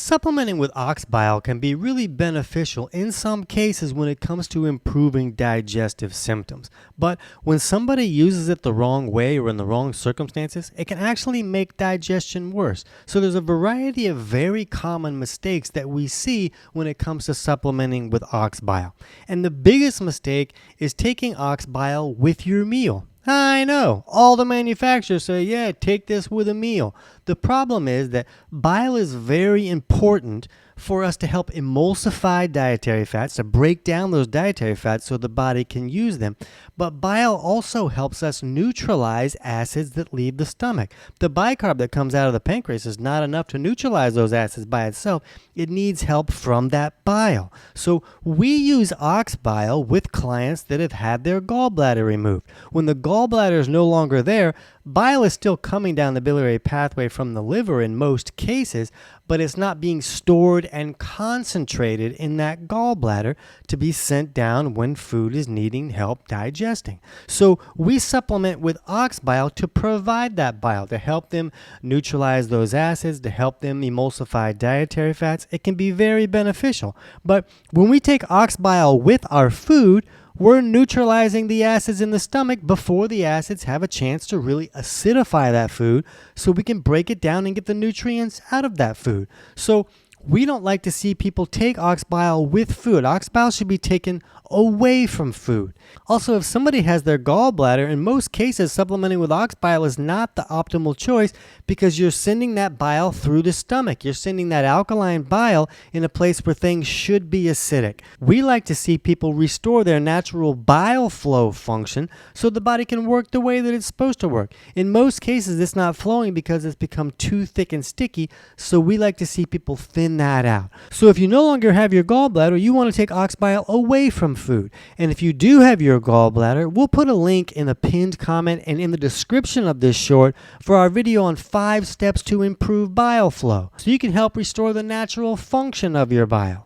Supplementing with ox bile can be really beneficial in some cases when it comes to improving digestive symptoms. But when somebody uses it the wrong way or in the wrong circumstances, it can actually make digestion worse. So there's a variety of very common mistakes that we see when it comes to supplementing with ox bile. And the biggest mistake is taking ox bile with your meal. I know, all the manufacturers say, yeah, take this with a meal. The problem is that bile is very important for us to help emulsify dietary fats, to break down those dietary fats so the body can use them. But bile also helps us neutralize acids that leave the stomach. The bicarb that comes out of the pancreas is not enough to neutralize those acids by itself. It needs help from that bile. So we use ox bile with clients that have had their gallbladder removed. When the gallbladder is no longer there, bile is still coming down the biliary pathway from the liver in most cases, but it's not being stored and concentrated in that gallbladder to be sent down when food is needing help digesting. So we supplement with ox bile to provide that bile, to help them neutralize those acids, to help them emulsify dietary fats. It can be very beneficial. But when we take ox bile with our food, we're neutralizing the acids in the stomach before the acids have a chance to really acidify that food so we can break it down and get the nutrients out of that food. So we don't like to see people take ox bile with food. Ox bile should be taken away from food. Also, if somebody has their gallbladder, in most cases, supplementing with ox bile is not the optimal choice because you're sending that bile through the stomach. You're sending that alkaline bile in a place where things should be acidic. We like to see people restore their natural bile flow function so the body can work the way that it's supposed to work. In most cases, it's not flowing because it's become too thick and sticky, so we like to see people thin that out. So if you no longer have your gallbladder, you want to take ox bile away from food. And if you do have your gallbladder, we'll put a link in the pinned comment and in the description of this short for our video on 5 steps to improve bile flow, so you can help restore the natural function of your bile.